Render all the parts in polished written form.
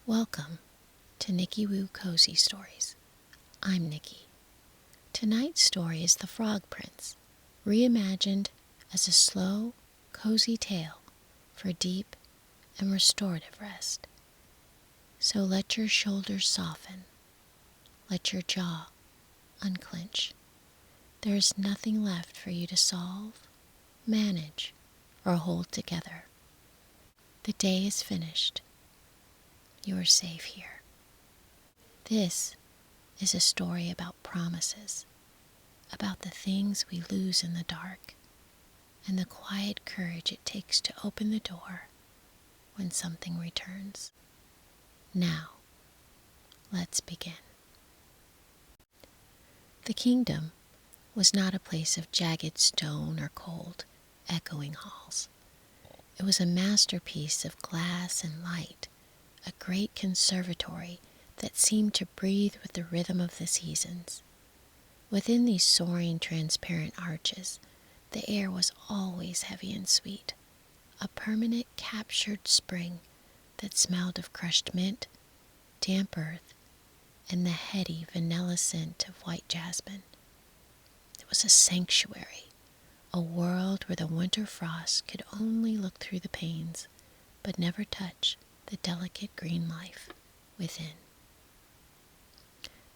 Welcome to Nicki Woo Cozy Stories. I'm Nicki. Tonight's story is The Frog Prince, reimagined as a slow, cozy tale for deep and restorative rest. So let your shoulders soften, let your jaw unclench. There is nothing left for you to solve, manage, or hold together. The day is finished. You are safe here. This is a story about promises, about the things we lose in the dark, and the quiet courage it takes to open the door when something returns. Now, let's begin. The kingdom was not a place of jagged stone or cold, echoing halls. It was a masterpiece of glass and light, a great conservatory that seemed to breathe with the rhythm of the seasons. Within these soaring, transparent arches, the air was always heavy and sweet, a permanent captured spring that smelled of crushed mint, damp earth, and the heady vanilla scent of white jasmine. It was a sanctuary, a world where the winter frost could only look through the panes, but never touch the delicate green life within.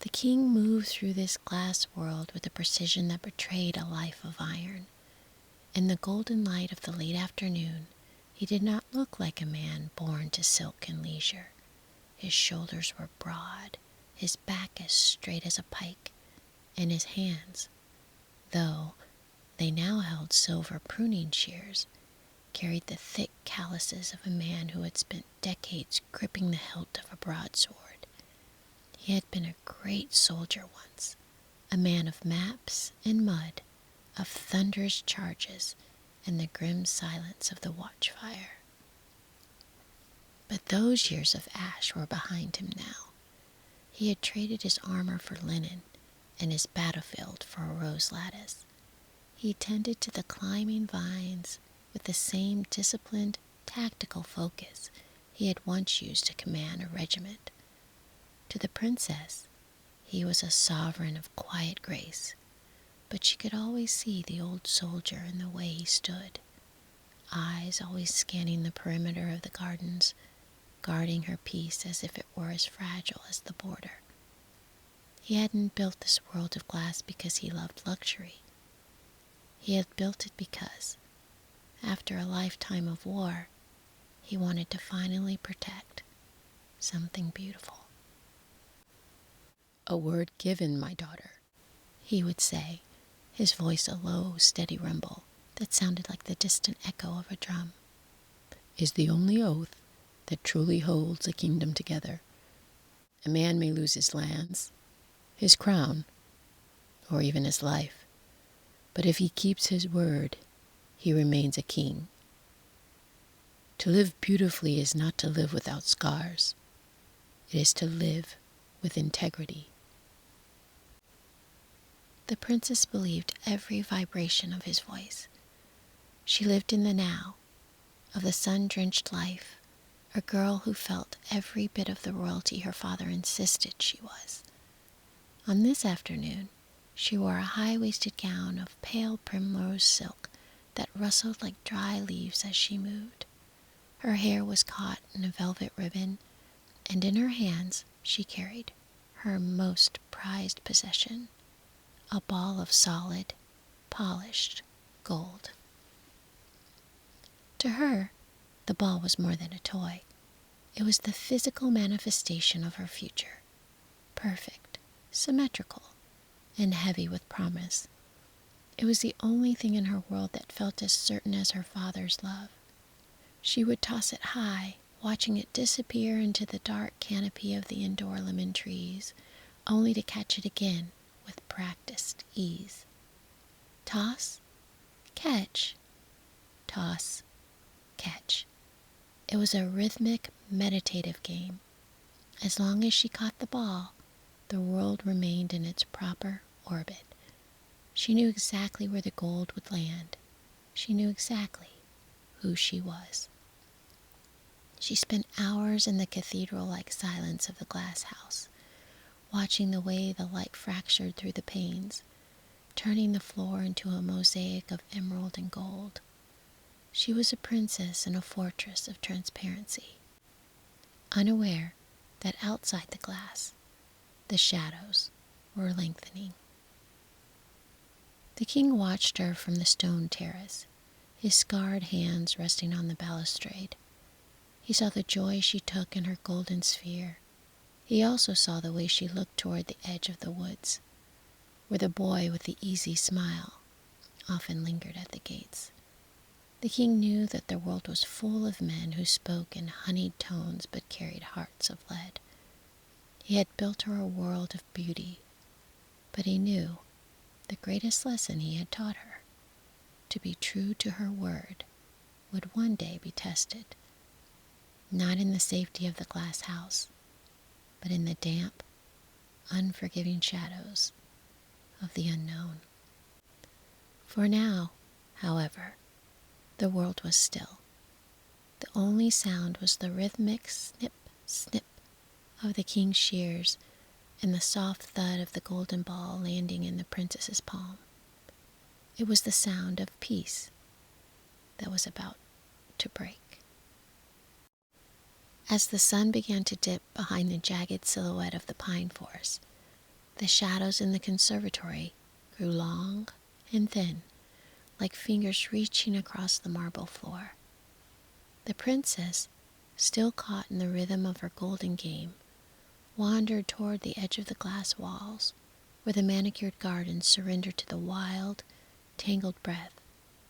The king moved through this glass world with a precision that betrayed a life of iron. In the golden light of the late afternoon, he did not look like a man born to silk and leisure. His shoulders were broad, his back as straight as a pike, and his hands, though they now held silver pruning shears, carried the thick calluses of a man who had spent decades gripping the hilt of a broadsword. He had been a great soldier once, a man of maps and mud, of thunderous charges and the grim silence of the watchfire. But those years of ash were behind him now. He had traded his armor for linen and his battlefield for a rose lattice. He tended to the climbing vines with the same disciplined, tactical focus he had once used to command a regiment. To the princess, he was a sovereign of quiet grace, but she could always see the old soldier in the way he stood, eyes always scanning the perimeter of the gardens, guarding her peace as if it were as fragile as the border. He hadn't built this world of glass because he loved luxury. He had built it because, after a lifetime of war, he wanted to finally protect something beautiful. "A word given, my daughter," he would say, his voice a low, steady rumble that sounded like the distant echo of a drum, "is the only oath that truly holds a kingdom together. A man may lose his lands, his crown, or even his life, but if he keeps his word, he remains a king. To live beautifully is not to live without scars. It is to live with integrity." The princess believed every vibration of his voice. She lived in the now, of the sun-drenched life, a girl who felt every bit of the royalty her father insisted she was. On this afternoon, she wore a high-waisted gown of pale primrose silk that rustled like dry leaves as she moved. Her hair was caught in a velvet ribbon, and in her hands she carried her most prized possession, a ball of solid, polished gold. To her, the ball was more than a toy. It was the physical manifestation of her future, perfect, symmetrical, and heavy with promise. It was the only thing in her world that felt as certain as her father's love. She would toss it high, watching it disappear into the dark canopy of the indoor lemon trees, only to catch it again with practiced ease. Toss, catch, toss, catch. It was a rhythmic, meditative game. As long as she caught the ball, the world remained in its proper orbit. She knew exactly where the gold would land. She knew exactly who she was. She spent hours in the cathedral-like silence of the glass house, watching the way the light fractured through the panes, turning the floor into a mosaic of emerald and gold. She was a princess in a fortress of transparency, unaware that outside the glass, the shadows were lengthening. The king watched her from the stone terrace, his scarred hands resting on the balustrade. He saw the joy she took in her golden sphere. He also saw the way she looked toward the edge of the woods, where the boy with the easy smile often lingered at the gates. The king knew that the world was full of men who spoke in honeyed tones but carried hearts of lead. He had built her a world of beauty, but he knew the greatest lesson he had taught her, to be true to her word, would one day be tested, not in the safety of the glass house, but in the damp, unforgiving shadows of the unknown. For now, however, the world was still. The only sound was the rhythmic snip, snip of the king's shears and the soft thud of the golden ball landing in the princess's palm. It was the sound of peace that was about to break. As the sun began to dip behind the jagged silhouette of the pine forest, the shadows in the conservatory grew long and thin, like fingers reaching across the marble floor. The princess, still caught in the rhythm of her golden game, wandered toward the edge of the glass walls, where the manicured gardens surrendered to the wild, tangled breath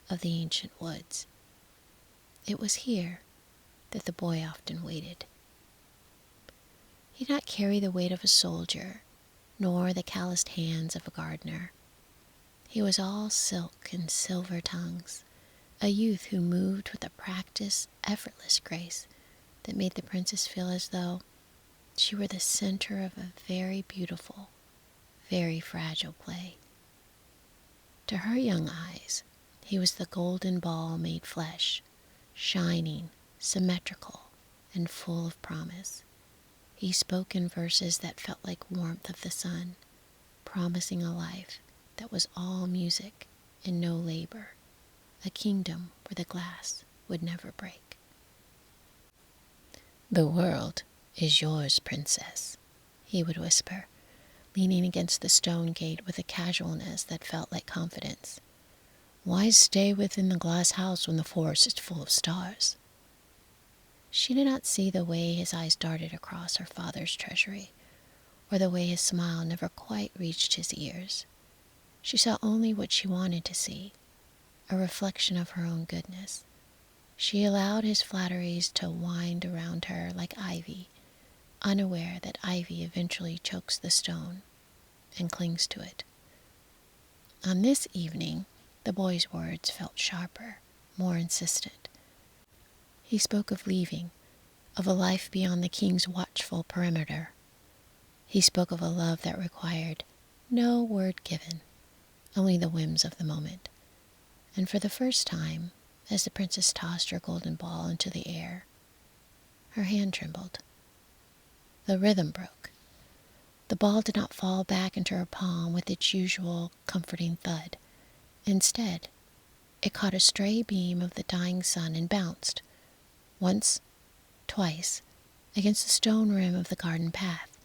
of the ancient woods. It was here that the boy often waited. He did not carry the weight of a soldier, nor the calloused hands of a gardener. He was all silk and silver tongues, a youth who moved with a practiced, effortless grace that made the princess feel as though she were the center of a very beautiful, very fragile play. To her young eyes, he was the golden ball made flesh, shining, symmetrical, and full of promise. He spoke in verses that felt like warmth of the sun, promising a life that was all music and no labor, a kingdom where the glass would never break. "The world is yours, princess," he would whisper, leaning against the stone gate with a casualness that felt like confidence. "Why stay within the glass house when the forest is full of stars?" She did not see the way his eyes darted across her father's treasury, or the way his smile never quite reached his ears. She saw only what she wanted to see, a reflection of her own goodness. She allowed his flatteries to wind around her like ivy, unaware that ivy eventually chokes the stone and clings to it. On this evening, the boy's words felt sharper, more insistent. He spoke of leaving, of a life beyond the king's watchful perimeter. He spoke of a love that required no word given, only the whims of the moment. And for the first time, as the princess tossed her golden ball into the air, her hand trembled. The rhythm broke. The ball did not fall back into her palm with its usual comforting thud. Instead, it caught a stray beam of the dying sun and bounced, once, twice, against the stone rim of the garden path.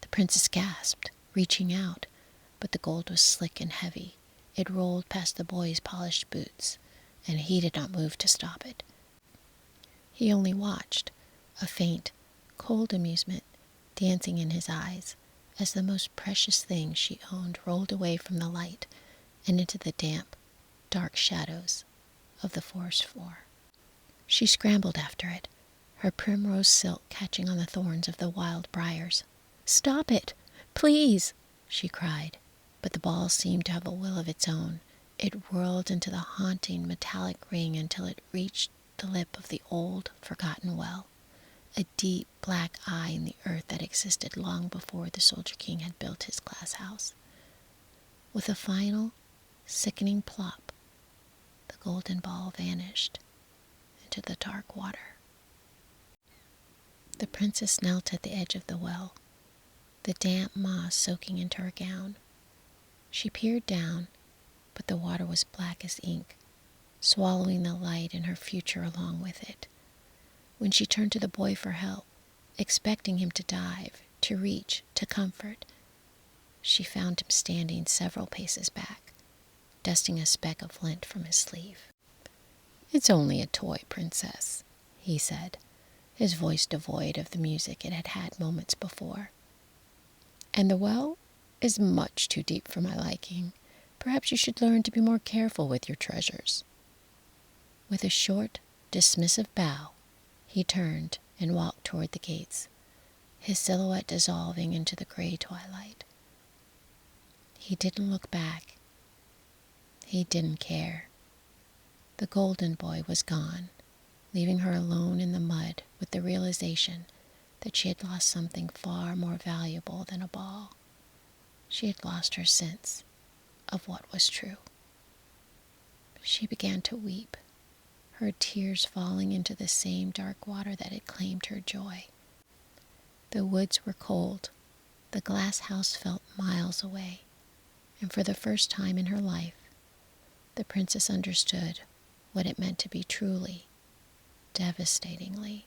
The princess gasped, reaching out, but the gold was slick and heavy. It rolled past the boy's polished boots, and he did not move to stop it. He only watched, a faint, cold amusement dancing in his eyes, as the most precious thing she owned rolled away from the light and into the damp, dark shadows of the forest floor. She scrambled after it, her primrose silk catching on the thorns of the wild briars. "Stop it, please!" she cried, but the ball seemed to have a will of its own. It whirled into the haunting metallic ring until it reached the lip of the old, forgotten well, a deep black eye in the earth that existed long before the Soldier King had built his glass house. With a final, sickening plop, the golden ball vanished into the dark water. The princess knelt at the edge of the well, the damp moss soaking into her gown. She peered down, but the water was black as ink, swallowing the light and her future along with it. When she turned to the boy for help, expecting him to dive, to reach, to comfort, she found him standing several paces back, dusting a speck of lint from his sleeve. "It's only a toy, princess," he said, his voice devoid of the music it had had moments before. "And the well is much too deep for my liking. Perhaps you should learn to be more careful with your treasures." With a short, dismissive bow, he turned and walked toward the gates, his silhouette dissolving into the gray twilight. He didn't look back. He didn't care. The golden boy was gone, leaving her alone in the mud with the realization that she had lost something far more valuable than a ball. She had lost her sense of what was true. She began to weep, her tears falling into the same dark water that had claimed her joy. The woods were cold, the glass house felt miles away, and for the first time in her life, the princess understood what it meant to be truly, devastatingly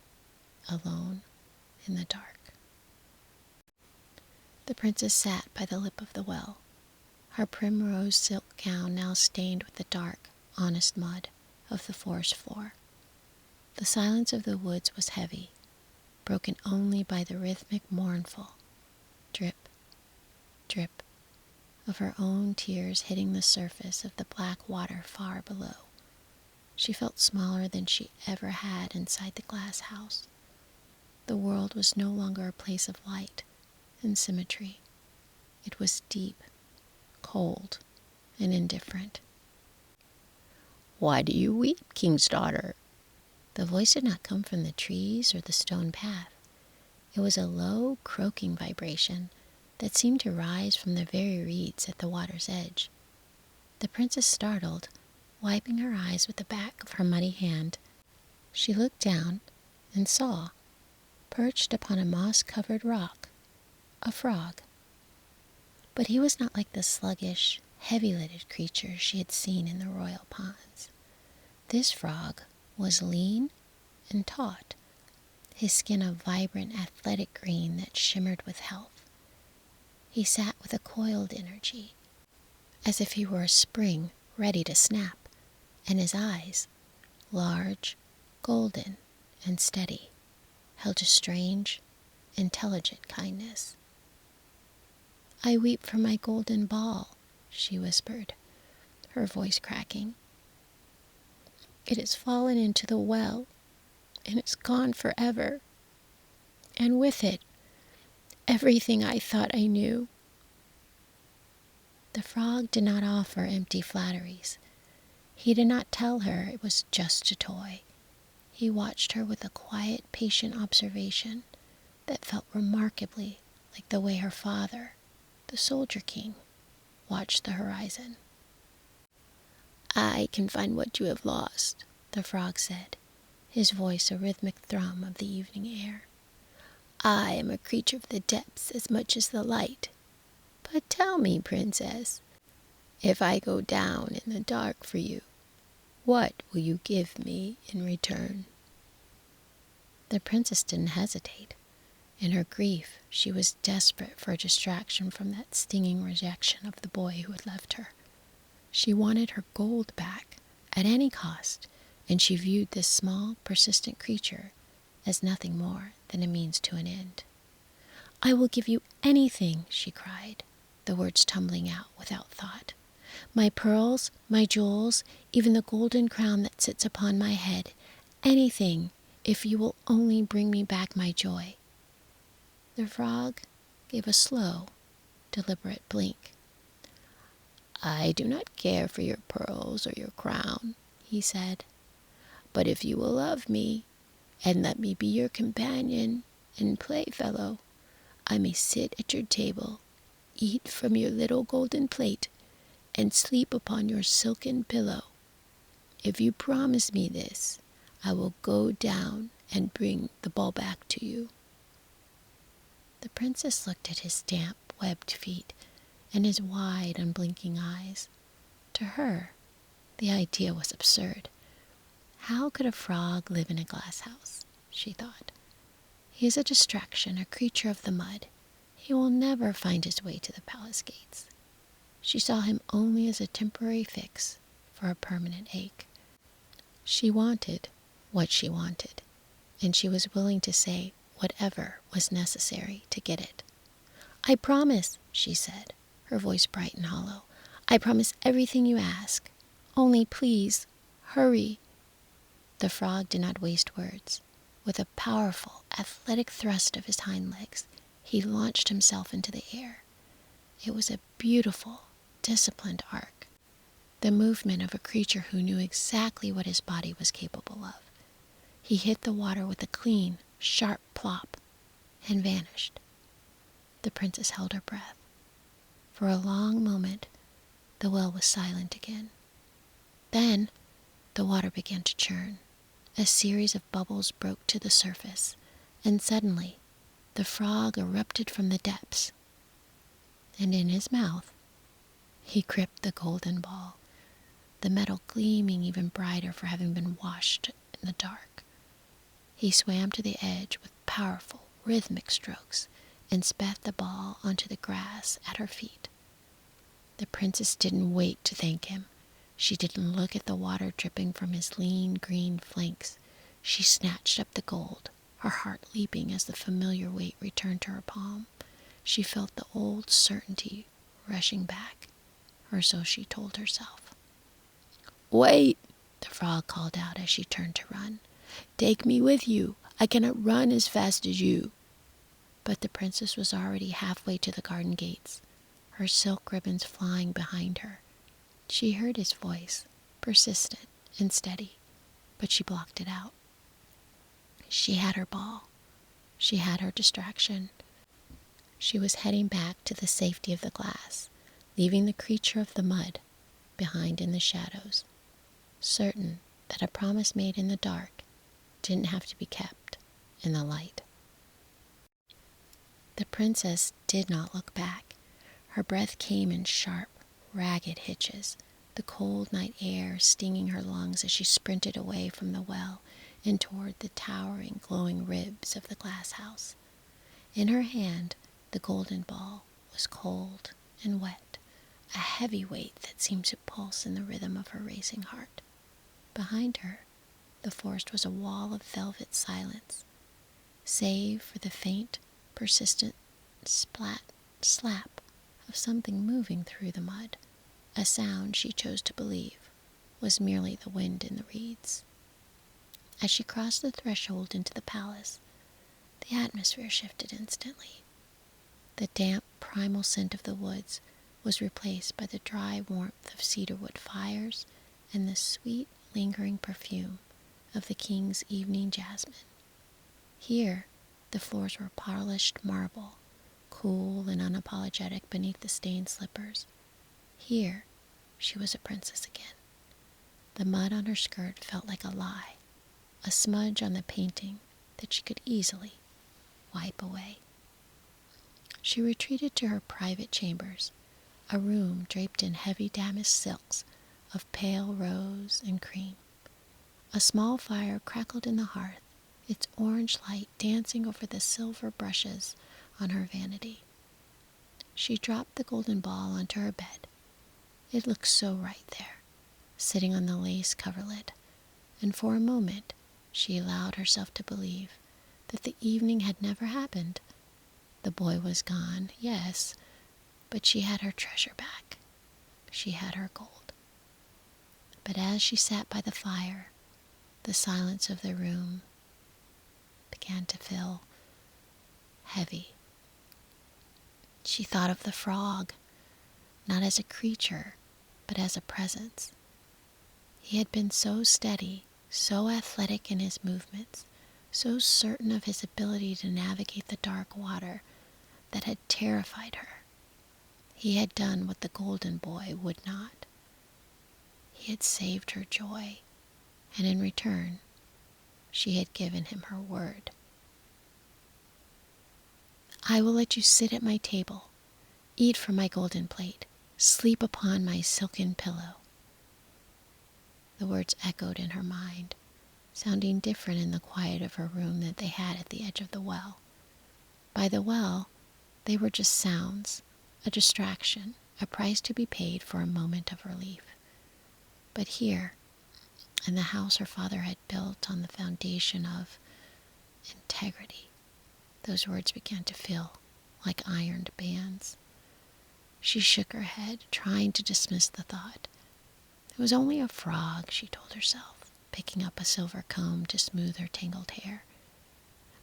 alone in the dark. The princess sat by the lip of the well, her primrose silk gown now stained with the dark, honest mud of the forest floor. The silence of the woods was heavy, broken only by the rhythmic, mournful drip, drip of her own tears hitting the surface of the black water far below. She felt smaller than she ever had inside the glass house. The world was no longer a place of light and symmetry. It was deep, cold, and indifferent. "Why do you weep, king's daughter?" The voice did not come from the trees or the stone path. It was a low, croaking vibration that seemed to rise from the very reeds at the water's edge. The princess startled, wiping her eyes with the back of her muddy hand. She looked down and saw, perched upon a moss-covered rock, a frog. But he was not like the sluggish, heavy-lidded creatures she had seen in the royal ponds. This frog was lean and taut, his skin a vibrant, athletic green that shimmered with health. He sat with a coiled energy, as if he were a spring ready to snap, and his eyes, large, golden, and steady, held a strange, intelligent kindness. "I weep for my golden ball," she whispered, her voice cracking. "It has fallen into the well, and it's gone forever. And with it, everything I thought I knew." The frog did not offer empty flatteries. He did not tell her it was just a toy. He watched her with a quiet, patient observation that felt remarkably like the way her father, the Soldier King, watched the horizon. "I can find what you have lost," the frog said, his voice a rhythmic thrum of the evening air. "I am a creature of the depths as much as the light. But tell me, princess, if I go down in the dark for you, what will you give me in return?" The princess didn't hesitate. In her grief, she was desperate for a distraction from that stinging rejection of the boy who had left her. She wanted her gold back at any cost, and she viewed this small, persistent creature as nothing more than a means to an end. "I will give you anything," she cried, the words tumbling out without thought. "My pearls, my jewels, even the golden crown that sits upon my head. Anything, if you will only bring me back my joy." The frog gave a slow, deliberate blink. "I do not care for your pearls or your crown," he said. "But if you will love me, and let me be your companion and playfellow, I may sit at your table, eat from your little golden plate, and sleep upon your silken pillow. If you promise me this, I will go down and bring the ball back to you." The princess looked at his damp, webbed feet and his wide, unblinking eyes. To her, the idea was absurd. How could a frog live in a glass house? She thought. He is a distraction, a creature of the mud. He will never find his way to the palace gates. She saw him only as a temporary fix for a permanent ache. She wanted what she wanted, and she was willing to say whatever was necessary to get it. "I promise," she said, her voice bright and hollow. "I promise everything you ask. Only please, hurry." The frog did not waste words. With a powerful, athletic thrust of his hind legs, he launched himself into the air. It was a beautiful, disciplined arc, the movement of a creature who knew exactly what his body was capable of. He hit the water with a clean, sharp plop and vanished. The princess held her breath. For a long moment, the well was silent again. Then, the water began to churn. A series of bubbles broke to the surface, and suddenly, the frog erupted from the depths. And in his mouth, he gripped the golden ball, the metal gleaming even brighter for having been washed in the dark. He swam to the edge with powerful, rhythmic strokes and spat the ball onto the grass at her feet. The princess didn't wait to thank him. She didn't look at the water dripping from his lean green flanks. She snatched up the gold, her heart leaping as the familiar weight returned to her palm. She felt the old certainty rushing back, or so she told herself. "Wait!" the frog called out as she turned to run. "Take me with you. I cannot run as fast as you." But the princess was already halfway to the garden gates, her silk ribbons flying behind her. She heard his voice, persistent and steady, but she blocked it out. She had her ball. She had her distraction. She was heading back to the safety of the glass, leaving the creature of the mud behind in the shadows, certain that a promise made in the dark didn't have to be kept in the light. The princess did not look back. Her breath came in sharp, ragged hitches, the cold night air stinging her lungs as she sprinted away from the well and toward the towering, glowing ribs of the glass house. In her hand, the golden ball was cold and wet, a heavy weight that seemed to pulse in the rhythm of her racing heart. Behind her, the forest was a wall of velvet silence, save for the faint, persistent splat, slap of something moving through the mud, a sound she chose to believe was merely the wind in the reeds. As she crossed the threshold into the palace, the atmosphere shifted instantly. The damp, primal scent of the woods was replaced by the dry warmth of cedarwood fires and the sweet, lingering perfume of the king's evening jasmine. Here, the floors were polished marble, cool and unapologetic beneath the stained slippers. Here, she was a princess again. The mud on her skirt felt like a lie, a smudge on the painting that she could easily wipe away. She retreated to her private chambers, a room draped in heavy damask silks of pale rose and cream. A small fire crackled in the hearth, its orange light dancing over the silver brushes on her vanity. She dropped the golden ball onto her bed. It looked so right there, sitting on the lace coverlet, and for a moment she allowed herself to believe that the evening had never happened. The boy was gone, yes, but she had her treasure back. She had her gold. But as she sat by the fire, the silence of the room began to feel heavy. She thought of the frog, not as a creature, but as a presence. He had been so steady, so athletic in his movements, so certain of his ability to navigate the dark water that had terrified her. He had done what the golden boy would not. He had saved her joy, and in return, she had given him her word. I will let you sit at my table, eat from my golden plate, sleep upon my silken pillow. The words echoed in her mind, sounding different in the quiet of her room that they had at the edge of the well. By the well, they were just sounds, a distraction, a price to be paid for a moment of relief. But here, in the house her father had built on the foundation of integrity, those words began to feel like ironed bands. She shook her head, trying to dismiss the thought. It was only a frog, she told herself, picking up a silver comb to smooth her tangled hair.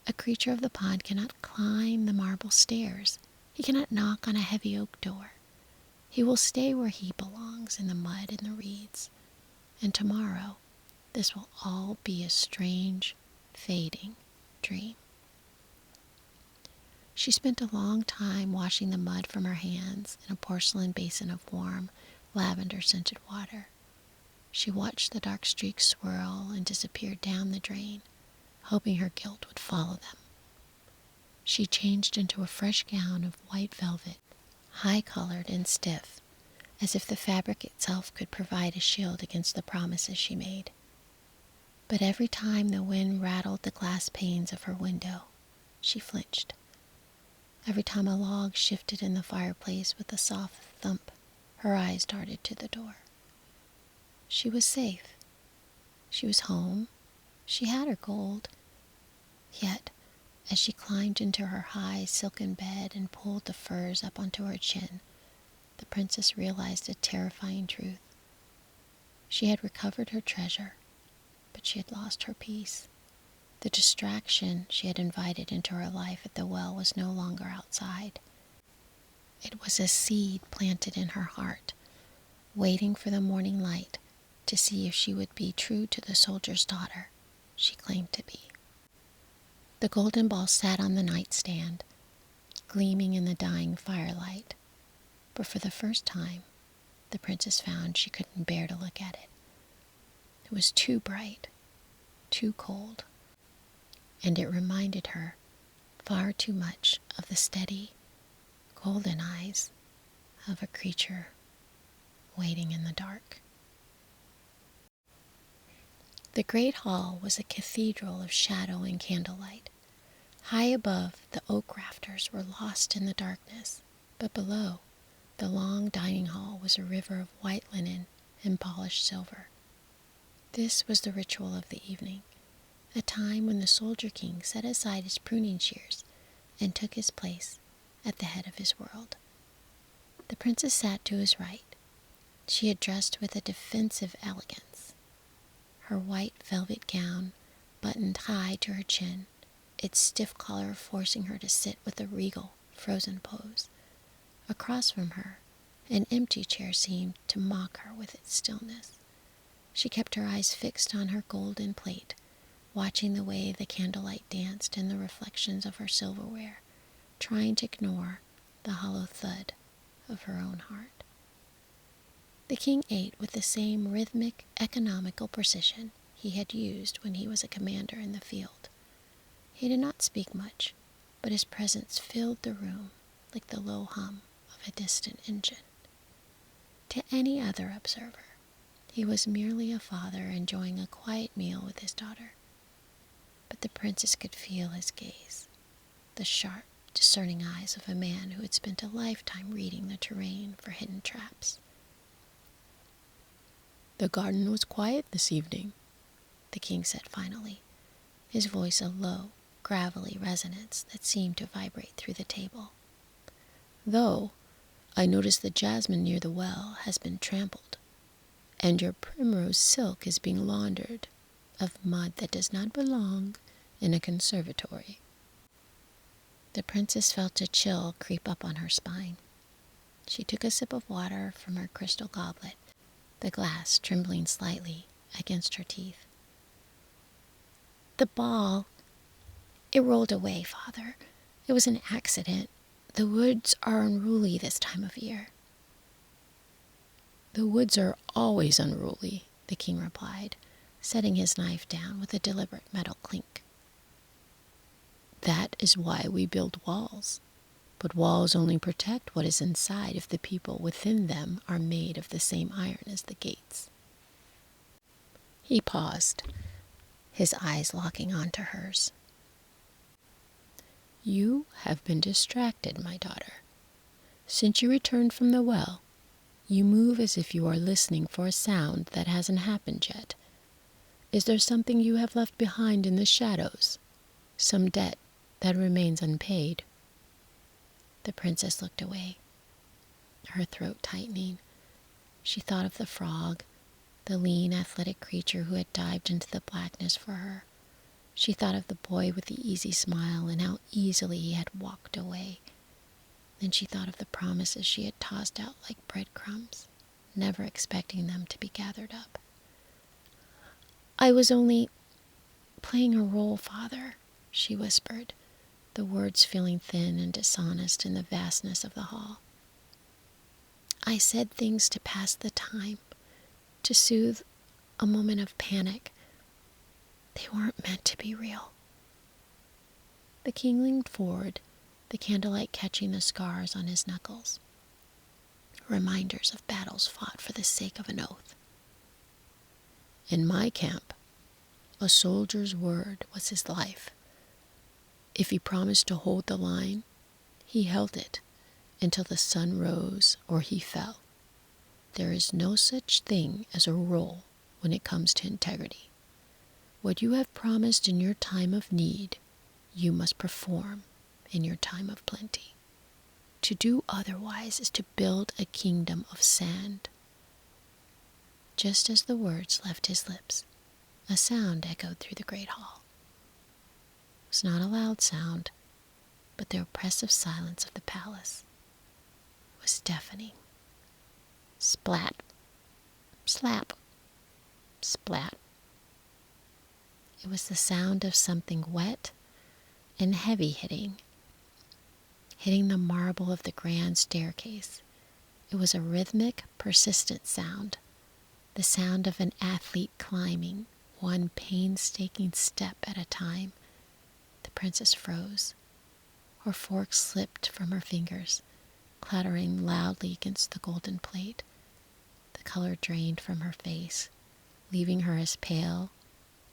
A creature of the pond cannot climb the marble stairs. He cannot knock on a heavy oak door. He will stay where he belongs, in the mud and the reeds. And tomorrow, this will all be a strange, fading dream. She spent a long time washing the mud from her hands in a porcelain basin of warm, lavender-scented water. She watched the dark streaks swirl and disappear down the drain, hoping her guilt would follow them. She changed into a fresh gown of white velvet, high-colored and stiff, as if the fabric itself could provide a shield against the promises she made. But every time the wind rattled the glass panes of her window, she flinched. Every time a log shifted in the fireplace with a soft thump, her eyes darted to the door. She was safe. She was home. She had her gold. Yet, as she climbed into her high silken bed and pulled the furs up onto her chin, the princess realized a terrifying truth. She had recovered her treasure, but she had lost her peace. The distraction she had invited into her life at the well was no longer outside. It was a seed planted in her heart, waiting for the morning light to see if she would be true to the soldier's daughter she claimed to be. The golden ball sat on the nightstand, gleaming in the dying firelight, but for the first time, the princess found she couldn't bear to look at it. It was too bright, too cold, and it reminded her far too much of the steady, golden eyes of a creature waiting in the dark. The great hall was a cathedral of shadow and candlelight. High above, the oak rafters were lost in the darkness, but below, the long dining hall was a river of white linen and polished silver. This was the ritual of the evening, a time when the soldier king set aside his pruning shears and took his place at the head of his world. The princess sat to his right. She had dressed with a defensive elegance. Her white velvet gown buttoned high to her chin, its stiff collar forcing her to sit with a regal, frozen pose. Across from her, an empty chair seemed to mock her with its stillness. She kept her eyes fixed on her golden plate, watching the way the candlelight danced in the reflections of her silverware, trying to ignore the hollow thud of her own heart. The king ate with the same rhythmic, economical precision he had used when he was a commander in the field. He did not speak much, but his presence filled the room like the low hum of a distant engine. To any other observer, he was merely a father enjoying a quiet meal with his daughter. But the princess could feel his gaze, the sharp, discerning eyes of a man who had spent a lifetime reading the terrain for hidden traps. "The garden was quiet this evening," the king said finally, his voice a low, gravelly resonance that seemed to vibrate through the table. "Though I notice the jasmine near the well has been trampled, and your primrose silk is being laundered of mud that does not belong in a conservatory." The princess felt a chill creep up on her spine. She took a sip of water from her crystal goblet, the glass trembling slightly against her teeth. "The ball, it rolled away, Father. It was an accident. The woods are unruly this time of year." "The woods are always unruly," the king replied, setting his knife down with a deliberate metal clink. "That is why we build walls, But walls only protect what is inside if the people within them are made of the same iron as the gates. He paused, his eyes locking onto hers. You have been distracted, my daughter. Since you returned from the well, you move as if you are listening for a sound that hasn't happened yet. Is there something you have left behind in the shadows? Some debt that remains unpaid? The princess looked away, her throat tightening. She thought of the frog, the lean, athletic creature who had dived into the blackness for her. She thought of the boy with the easy smile and how easily he had walked away. Then she thought of the promises she had tossed out like breadcrumbs, never expecting them to be gathered up. I was only playing a role, Father, she whispered, the words feeling thin and dishonest in the vastness of the hall. I said things to pass the time, to soothe a moment of panic. They weren't meant to be real. The king leaned forward, the candlelight catching the scars on his knuckles, reminders of battles fought for the sake of an oath. In my camp, a soldier's word was his life. If he promised to hold the line, he held it until the sun rose or he fell. There is no such thing as a role when it comes to integrity. What you have promised in your time of need, you must perform in your time of plenty. To do otherwise is to build a kingdom of sand. Just as the words left his lips, a sound echoed through the great hall. It was not a loud sound, but the oppressive silence of the palace was deafening. Splat, slap, splat. It was the sound of something wet and heavy hitting the marble of the grand staircase. It was a rhythmic, persistent sound, the sound of an athlete climbing, one painstaking step at a time. The princess froze. Her fork slipped from her fingers, clattering loudly against the golden plate. The color drained from her face, leaving her as pale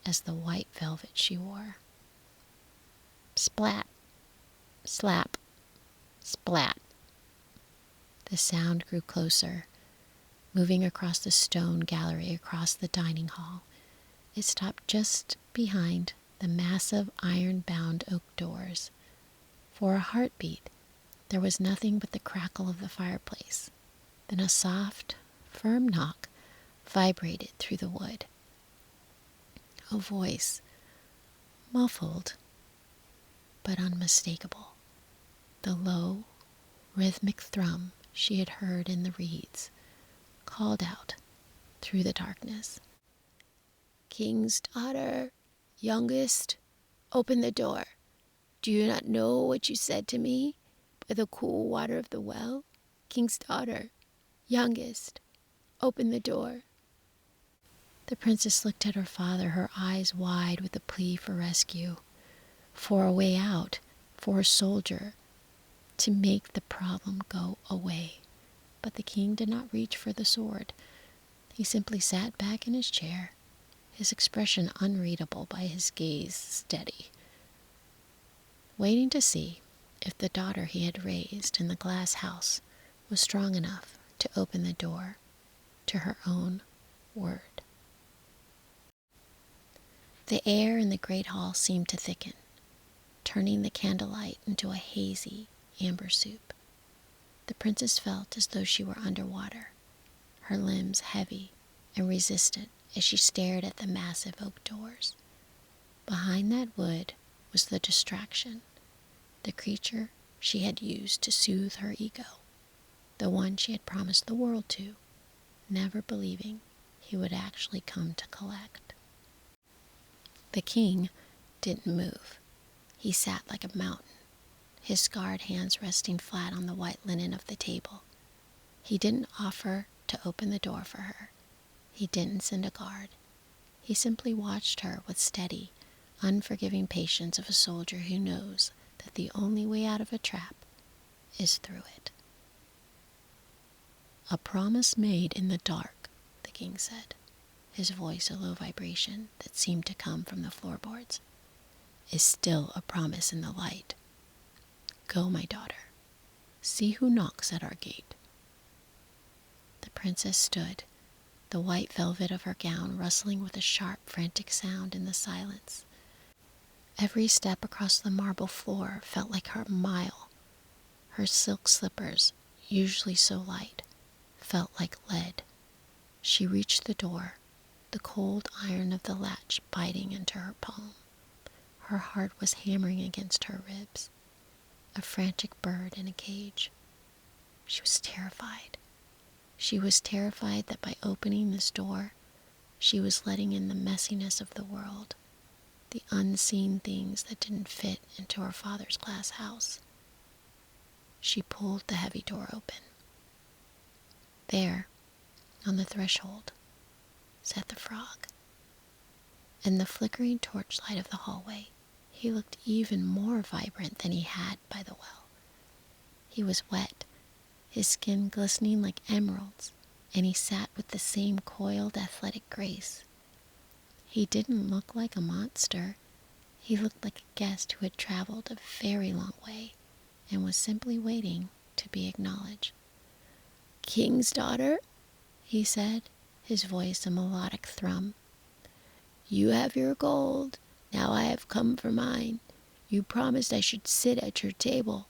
as the white velvet she wore. Splat, slap, splat. The sound grew closer, moving across the stone gallery across the dining hall. It stopped just behind the massive iron-bound oak doors. For a heartbeat, there was nothing but the crackle of the fireplace. Then a soft, firm knock vibrated through the wood. A voice, muffled but unmistakable. The low, rhythmic thrum she had heard in the reeds called out through the darkness. King's daughter, youngest, open the door. Do you not know what you said to me by the cool water of the well? King's daughter, youngest, open the door. The princess looked at her father, her eyes wide with a plea for rescue, for a way out, for a soldier to make the problem go away. But the king did not reach for the sword. He simply sat back in his chair, his expression unreadable by his gaze steady, waiting to see if the daughter he had raised in the glass house was strong enough to open the door to her own word. The air in the great hall seemed to thicken, turning the candlelight into a hazy amber soup. The princess felt as though she were underwater, her limbs heavy and resistant as she stared at the massive oak doors. Behind that wood was the distraction, the creature she had used to soothe her ego, the one she had promised the world to, never believing he would actually come to collect. The king didn't move. He sat like a mountain, his scarred hands resting flat on the white linen of the table. He didn't offer to open the door for her. He didn't send a guard. He simply watched her with steady, unforgiving patience of a soldier who knows that the only way out of a trap is through it. A promise made in the dark, the king said, his voice a low vibration that seemed to come from the floorboards, is still a promise in the light. Go, my daughter. See who knocks at our gate. The princess stood, the white velvet of her gown rustling with a sharp, frantic sound in the silence. Every step across the marble floor felt like a mile. Her silk slippers, usually so light, felt like lead. She reached the door, the cold iron of the latch biting into her palm. Her heart was hammering against her ribs, a frantic bird in a cage. She was terrified. She was terrified that by opening this door, she was letting in the messiness of the world, the unseen things that didn't fit into her father's glass house. She pulled the heavy door open. There, on the threshold, sat the frog. In the flickering torchlight of the hallway, he looked even more vibrant than he had by the well. He was wet, his skin glistening like emeralds, and he sat with the same coiled, athletic grace. He didn't look like a monster. He looked like a guest who had traveled a very long way and was simply waiting to be acknowledged. "King's daughter," he said, his voice a melodic thrum. "You have your gold. Now I have come for mine. You promised I should sit at your table."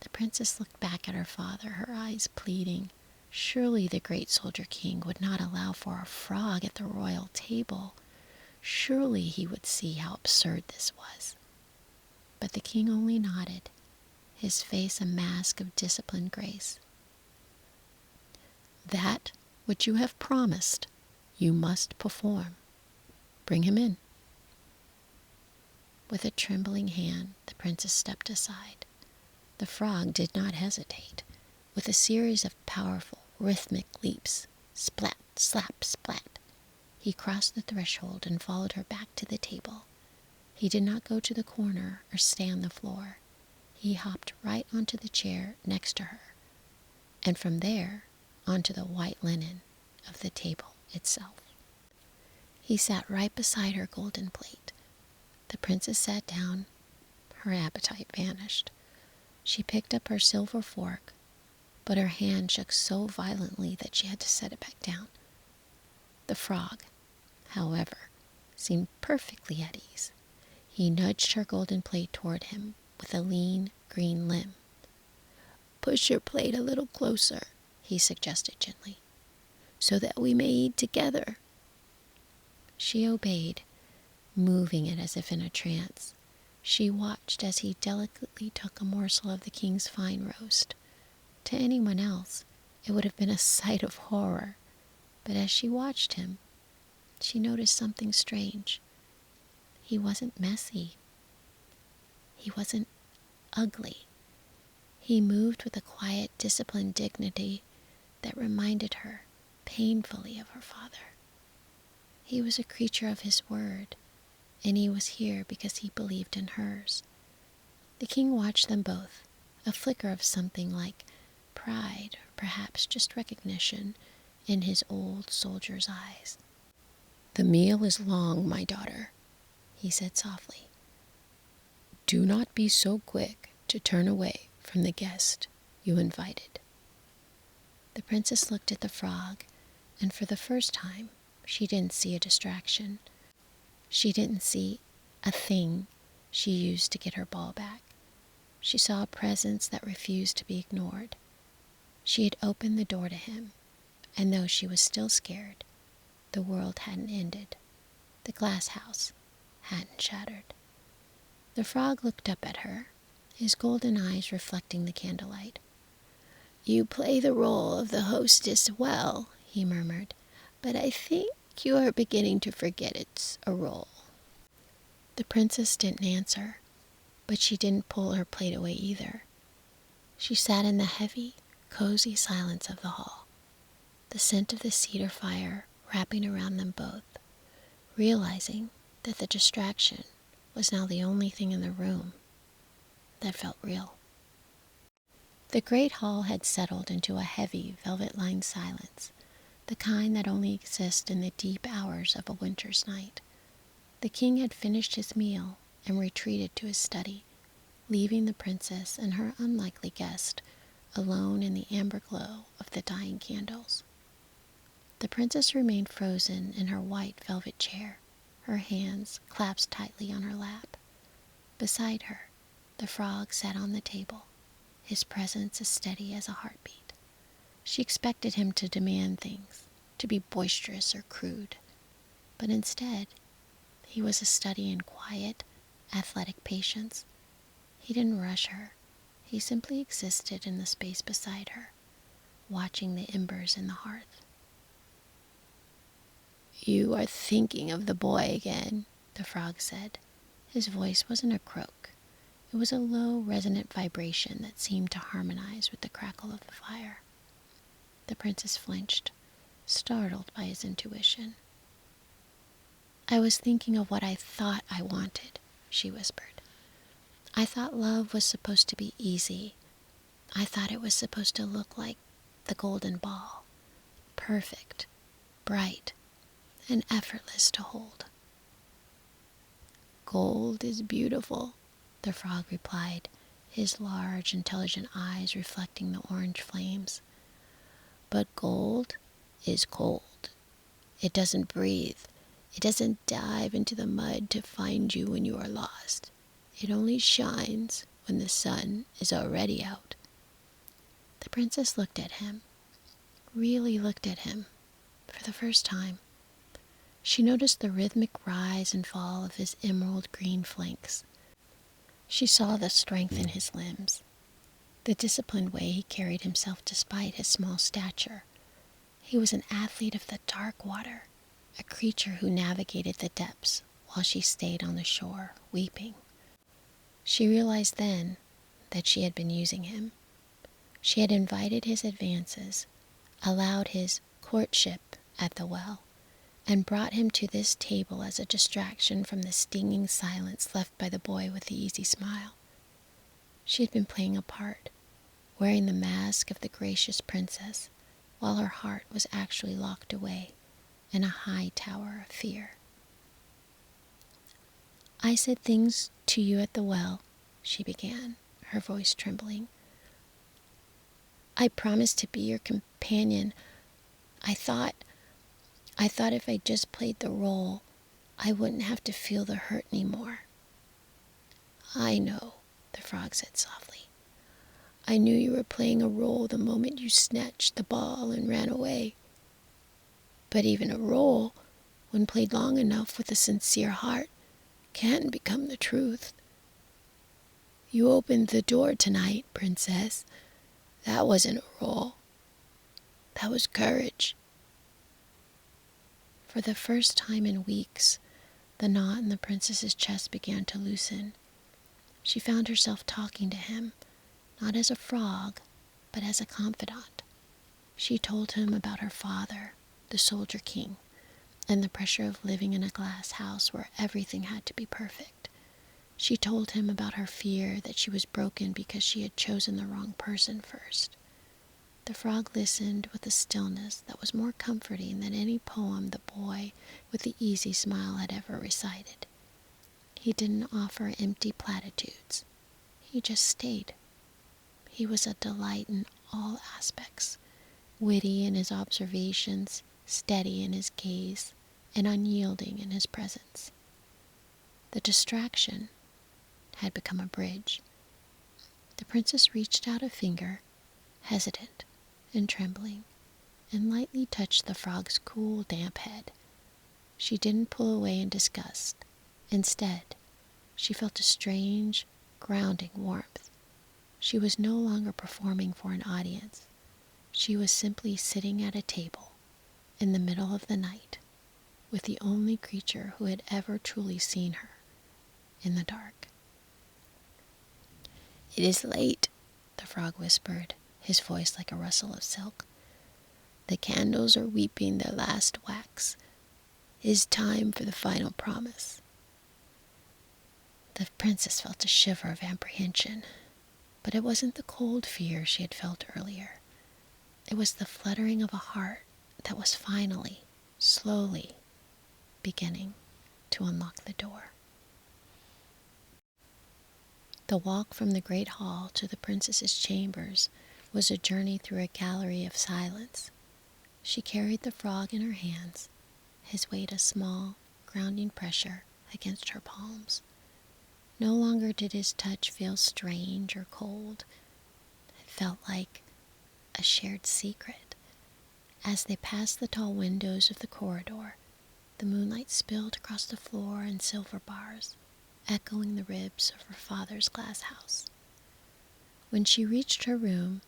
The princess looked back at her father, her eyes pleading. Surely the great soldier king would not allow for a frog at the royal table. Surely he would see how absurd this was. But the king only nodded, his face a mask of disciplined grace. "That which you have promised, you must perform. Bring him in." With a trembling hand, the princess stepped aside. The frog did not hesitate. With a series of powerful, rhythmic leaps, splat, slap, splat, he crossed the threshold and followed her back to the table. He did not go to the corner or stay on the floor. He hopped right onto the chair next to her, and from there onto the white linen of the table itself. He sat right beside her golden plate. The princess sat down. Her appetite vanished. She picked up her silver fork, but her hand shook so violently that she had to set it back down. The frog, however, seemed perfectly at ease. He nudged her golden plate toward him with a lean, green limb. "Push your plate a little closer," he suggested gently, "so that we may eat together." She obeyed, moving it as if in a trance. She watched as he delicately took a morsel of the king's fine roast. To anyone else, it would have been a sight of horror, but as she watched him, she noticed something strange. He wasn't messy. He wasn't ugly. He moved with a quiet, disciplined dignity that reminded her painfully of her father. He was a creature of his word, and he was here because he believed in hers. The king watched them both, a flicker of something like pride, or perhaps just recognition, in his old soldier's eyes. "The meal is long, my daughter," he said softly. "Do not be so quick to turn away from the guest you invited." The princess looked at the frog, and for the first time, she didn't see a distraction. She didn't see a thing she used to get her ball back. She saw a presence that refused to be ignored. She had opened the door to him, and though she was still scared, the world hadn't ended. The glass house hadn't shattered. The frog looked up at her, his golden eyes reflecting the candlelight. "You play the role of the hostess well," he murmured, "but I think you are beginning to forget it's a role." The princess didn't answer, but she didn't pull her plate away either. She sat in the heavy, cozy silence of the hall, the scent of the cedar fire wrapping around them both, realizing that the distraction was now the only thing in the room that felt real. The great hall had settled into a heavy, velvet-lined silence, the kind that only exists in the deep hours of a winter's night. The king had finished his meal and retreated to his study, leaving the princess and her unlikely guest alone in the amber glow of the dying candles. The princess remained frozen in her white velvet chair, her hands clasped tightly on her lap. Beside her, the frog sat on the table, his presence as steady as a heartbeat. She expected him to demand things, to be boisterous or crude, but instead, he was a study in quiet, athletic patience. He didn't rush her. He simply existed in the space beside her, watching the embers in the hearth. "You are thinking of the boy again," the frog said. His voice wasn't a croak. It was a low, resonant vibration that seemed to harmonize with the crackle of the fire. The princess flinched, startled by his intuition. "I was thinking of what I thought I wanted," she whispered. "I thought love was supposed to be easy. I thought it was supposed to look like the golden ball, perfect, bright, and effortless to hold." "Gold is beautiful," the frog replied, his large, intelligent eyes reflecting the orange flames. "But gold is cold. It doesn't breathe. It doesn't dive into the mud to find you when you are lost. It only shines when the sun is already out." The princess looked at him, really looked at him, for the first time. She noticed the rhythmic rise and fall of his emerald green flanks. She saw the strength in his limbs, the disciplined way he carried himself despite his small stature. He was an athlete of the dark water, a creature who navigated the depths while she stayed on the shore, weeping. She realized then that she had been using him. She had invited his advances, allowed his courtship at the well, and brought him to this table as a distraction from the stinging silence left by the boy with the easy smile. She had been playing a part, wearing the mask of the gracious princess, while her heart was actually locked away in a high tower of fear. "I said things to you at the well," she began, her voice trembling. "I promised to be your companion. I thought if I just played the role, I wouldn't have to feel the hurt anymore." "I know," the frog said softly. "I knew you were playing a role the moment you snatched the ball and ran away. But even a role, when played long enough with a sincere heart, can become the truth. You opened the door tonight, princess. That wasn't a role. That was courage." For the first time in weeks, the knot in the princess's chest began to loosen. She found herself talking to him, not as a frog, but as a confidant. She told him about her father, the soldier king, and the pressure of living in a glass house where everything had to be perfect. She told him about her fear that she was broken because she had chosen the wrong person first. The frog listened with a stillness that was more comforting than any poem the boy with the easy smile had ever recited. He didn't offer empty platitudes. He just stayed. He was a delight in all aspects, witty in his observations, steady in his gaze, and unyielding in his presence. The distraction had become a bridge. The princess reached out a finger, hesitant and trembling, and lightly touched the frog's cool, damp head. She didn't pull away in disgust. Instead, she felt a strange, grounding warmth. She was no longer performing for an audience. She was simply sitting at a table in the middle of the night with the only creature who had ever truly seen her in the dark. "It is late," the frog whispered, his voice like a rustle of silk. "The candles are weeping their last wax. It is time for the final promise." The princess felt a shiver of apprehension. But it wasn't the cold fear she had felt earlier. It was the fluttering of a heart that was finally, slowly, beginning to unlock the door. The walk from the great hall to the princess's chambers was a journey through a gallery of silence. She carried the frog in her hands, his weight a small, grounding pressure against her palms. No longer did his touch feel strange or cold. It felt like a shared secret. As they passed the tall windows of the corridor, the moonlight spilled across the floor in silver bars, echoing the ribs of her father's glass house. When she reached her room,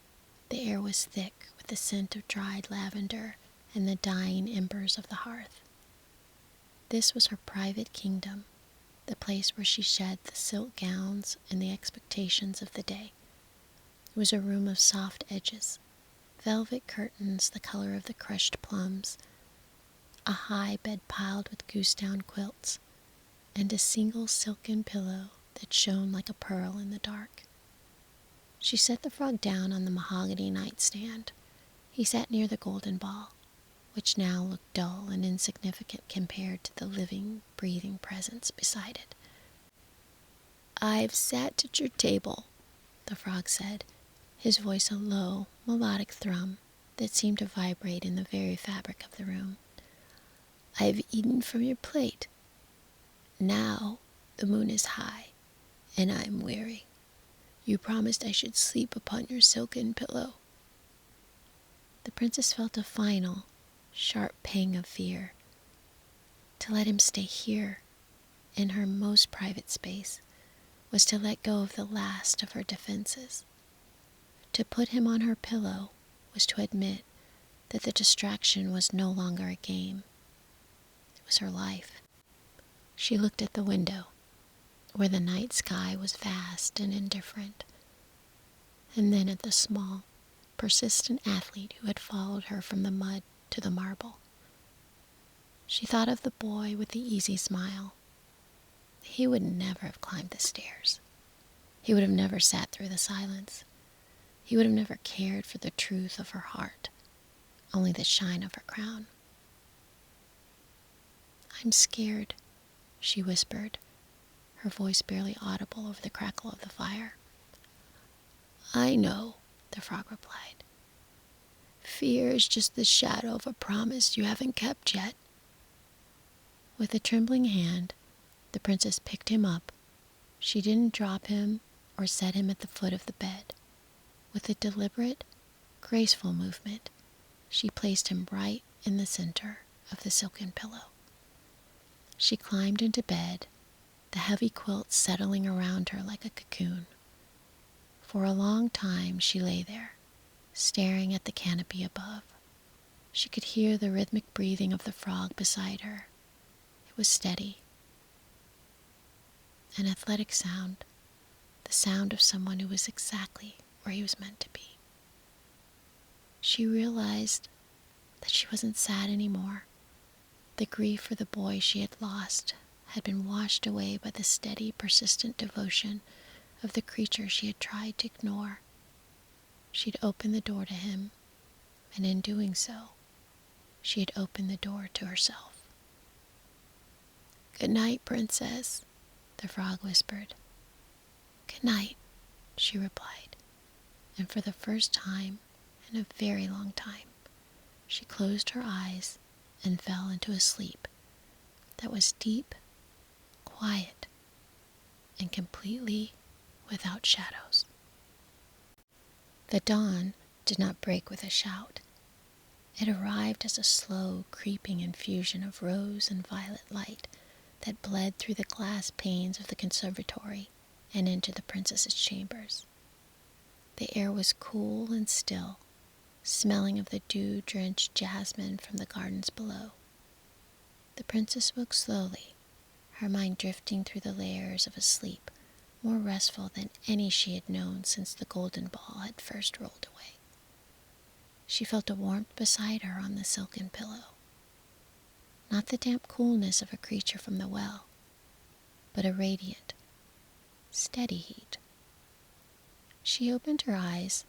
the air was thick with the scent of dried lavender and the dying embers of the hearth. This was her private kingdom, the place where she shed the silk gowns and the expectations of the day. It was a room of soft edges, velvet curtains the color of the crushed plums, a high bed piled with goose-down quilts, and a single silken pillow that shone like a pearl in the dark. She set the frog down on the mahogany nightstand. He sat near the golden ball, which now looked dull and insignificant compared to the living, breathing presence beside it. "I've sat at your table," the frog said, his voice a low, melodic thrum that seemed to vibrate in the very fabric of the room. "I've eaten from your plate. Now the moon is high, and I'm weary. You promised I should sleep upon your silken pillow." The princess felt a final, sharp pang of fear. To let him stay here, in her most private space, was to let go of the last of her defenses. To put him on her pillow was to admit that the distraction was no longer a game. It was her life. She looked at the window, where the night sky was vast and indifferent, and then at the small, persistent athlete who had followed her from the mud to the marble. She thought of the boy with the easy smile. He would never have climbed the stairs. He would have never sat through the silence. He would have never cared for the truth of her heart, only the shine of her crown. "I'm scared," she whispered, her voice barely audible over the crackle of the fire. "I know," the frog replied. "Fear is just the shadow of a promise you haven't kept yet." With a trembling hand, the princess picked him up. She didn't drop him or set him at the foot of the bed. With a deliberate, graceful movement, she placed him right in the center of the silken pillow. She climbed into bed, the heavy quilt settling around her like a cocoon. For a long time she lay there, staring at the canopy above. She could hear the rhythmic breathing of the frog beside her. It was steady. An athletic sound, the sound of someone who was exactly where he was meant to be. She realized that she wasn't sad anymore. The grief for the boy she had lost had been washed away by the steady, persistent devotion of the creature she had tried to ignore. She'd opened the door to him, and in doing so, she had opened the door to herself. "Good night, princess," the frog whispered. "Good night," she replied, and for the first time in a very long time, she closed her eyes and fell into a sleep that was deep, quiet, and completely without shadows. The dawn did not break with a shout. It arrived as a slow, creeping infusion of rose and violet light that bled through the glass panes of the conservatory and into the princess's chambers. The air was cool and still, smelling of the dew-drenched jasmine from the gardens below. The princess woke slowly, her mind drifting through the layers of a sleep more restful than any she had known since the golden ball had first rolled away. She felt a warmth beside her on the silken pillow. Not the damp coolness of a creature from the well, but a radiant, steady heat. She opened her eyes,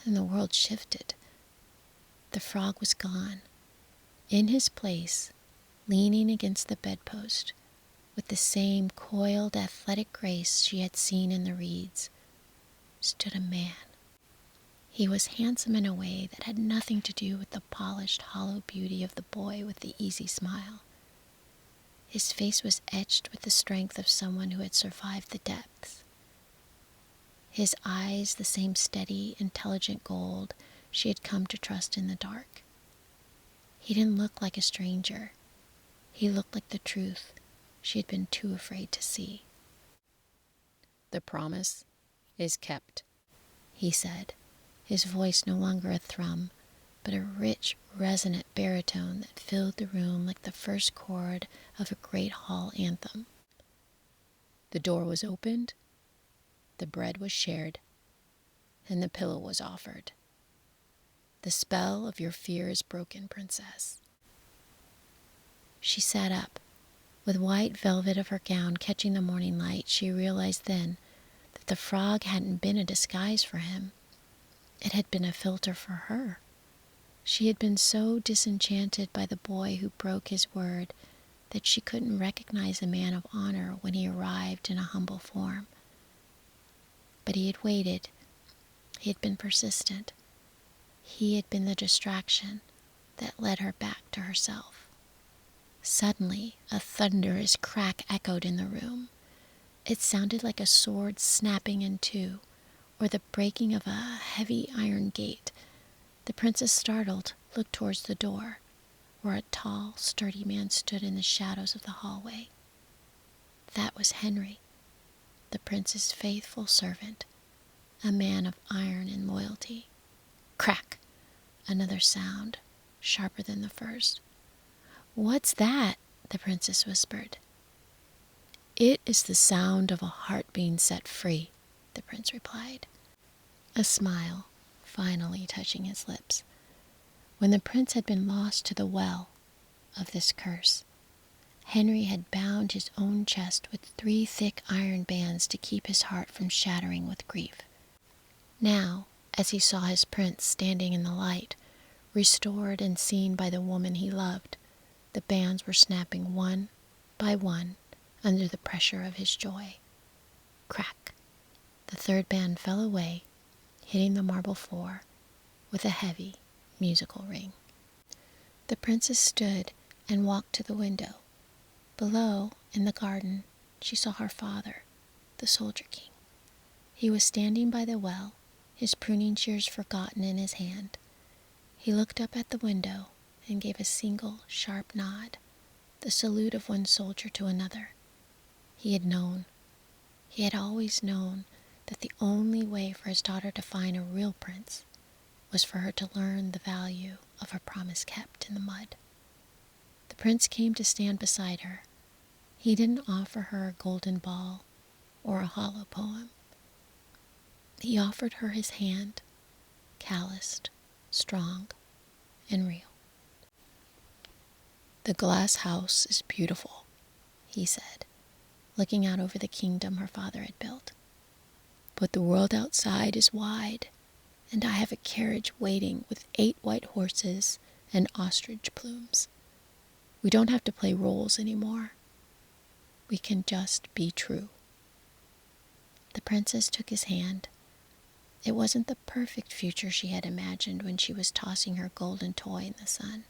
and the world shifted. The frog was gone. In his place, leaning against the bedpost, with the same coiled, athletic grace she had seen in the reeds, stood a man. He was handsome in a way that had nothing to do with the polished, hollow beauty of the boy with the easy smile. His face was etched with the strength of someone who had survived the depths. His eyes the same steady, intelligent gold she had come to trust in the dark. He didn't look like a stranger. He looked like the truth she had been too afraid to see. "The promise is kept," he said, his voice no longer a thrum, but a rich, resonant baritone that filled the room like the first chord of a great hall anthem. "The door was opened, the bread was shared, and the pillow was offered. The spell of your fear is broken, princess." She sat up. With white velvet of her gown catching the morning light, she realized then that the frog hadn't been a disguise for him. It had been a filter for her. She had been so disenchanted by the boy who broke his word that she couldn't recognize a man of honor when he arrived in a humble form. But he had waited. He had been persistent. He had been the distraction that led her back to herself. Suddenly, a thunderous crack echoed in the room. It sounded like a sword snapping in two, or the breaking of a heavy iron gate. The princess, startled, looked towards the door, where a tall, sturdy man stood in the shadows of the hallway. That was Henry, the prince's faithful servant, a man of iron and loyalty. Crack! Another sound, sharper than the first. "What's that?" the princess whispered. "It is the sound of a heart being set free," the prince replied, a smile finally touching his lips. When the prince had been lost to the well of this curse, Henry had bound his own chest with 3 thick iron bands to keep his heart from shattering with grief. Now, as he saw his prince standing in the light, restored and seen by the woman he loved, the bands were snapping one by one under the pressure of his joy. Crack! The 3rd band fell away, hitting the marble floor with a heavy, musical ring. The princess stood and walked to the window. Below, in the garden, she saw her father, the Soldier King. He was standing by the well, his pruning shears forgotten in his hand. He looked up at the window and gave a single, sharp nod, the salute of one soldier to another. He had always known that the only way for his daughter to find a real prince was for her to learn the value of her promise kept in the mud. The prince came to stand beside her. He didn't offer her a golden ball or a hollow poem. He offered her his hand, calloused, strong, and real. "The glass house is beautiful," he said, looking out over the kingdom her father had built. "But the world outside is wide, and I have a carriage waiting with 8 white horses and ostrich plumes. We don't have to play roles anymore. We can just be true." The princess took his hand. It wasn't the perfect future she had imagined when she was tossing her golden toy in the sun.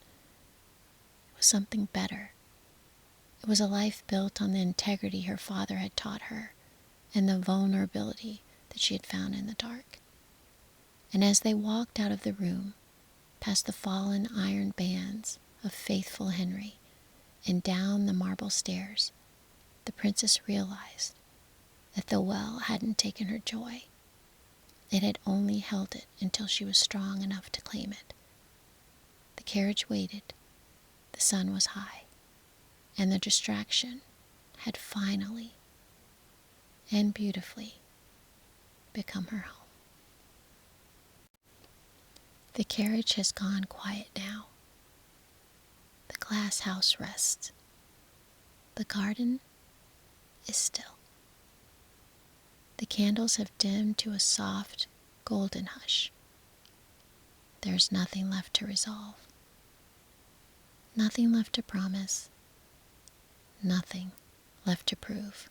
It was something better. It was a life built on the integrity her father had taught her and the vulnerability that she had found in the dark. And as they walked out of the room, past the fallen iron bands of faithful Henry, and down the marble stairs, the princess realized that the well hadn't taken her joy. It had only held it until she was strong enough to claim it. The carriage waited, the sun was high, and the distraction had finally and beautifully become her home. The carriage has gone quiet now. The glass house rests. The garden is still. The candles have dimmed to a soft, golden hush. There's nothing left to resolve. Nothing left to promise. Nothing left to prove.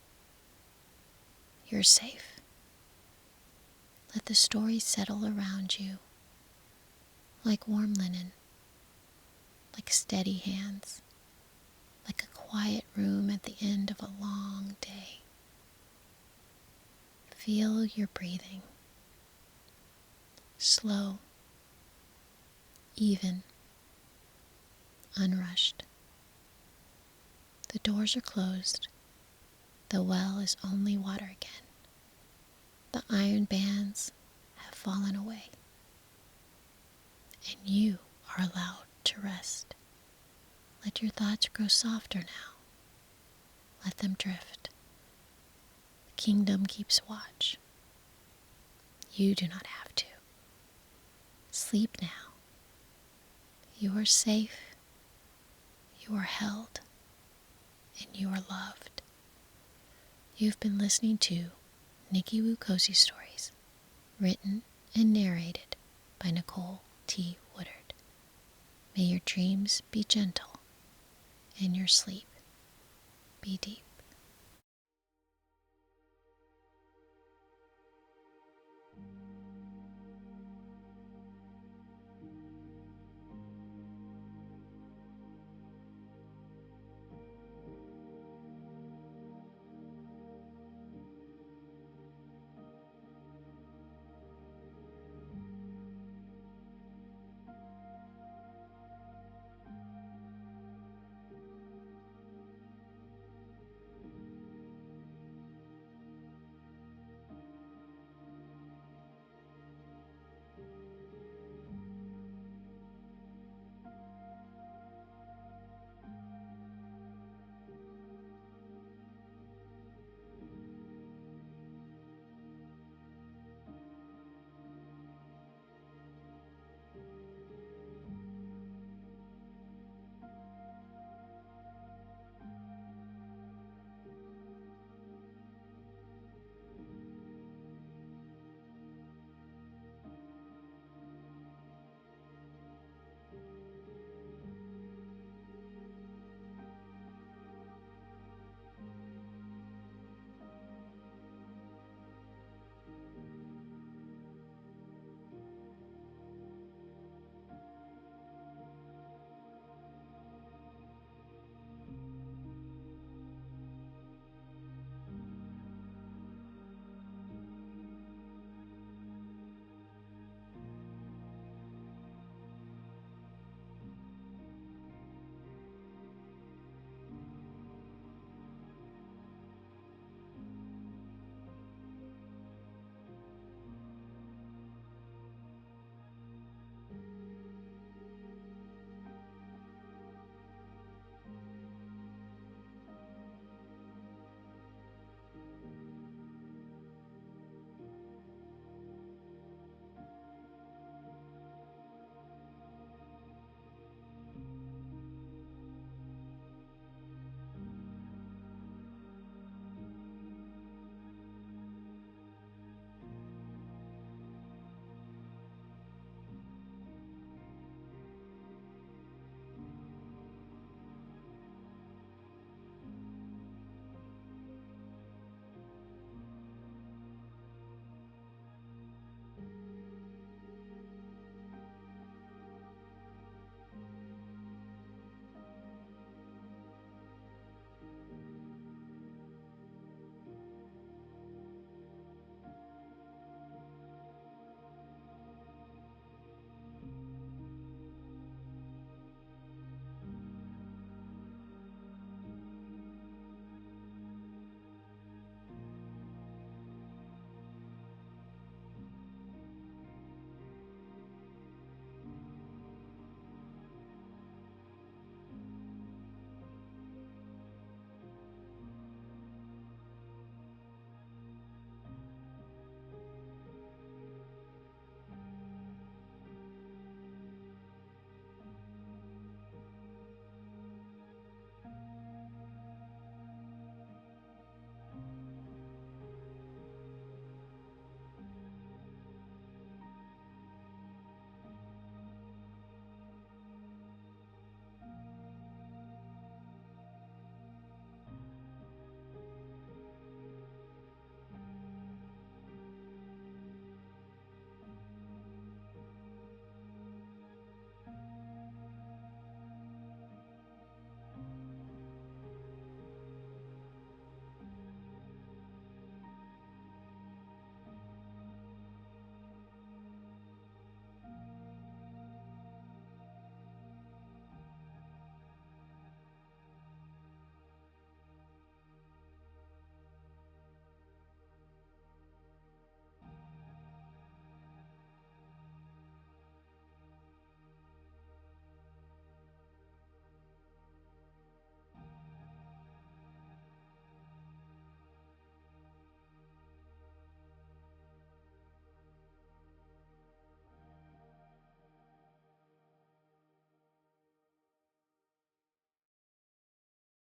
You're safe. Let the story settle around you like warm linen, like steady hands, like a quiet room at the end of a long day. Feel your breathing. Slow, even, unrushed. The doors are closed. The well is only water again. The iron bands have fallen away. And you are allowed to rest. Let your thoughts grow softer now. Let them drift. The kingdom keeps watch. You do not have to. Sleep now. You are safe. You are held. And you are loved. You've been listening to Nicki Woo Cozy Stories, written and narrated by Nicole T. Woodard. May your dreams be gentle and your sleep be deep.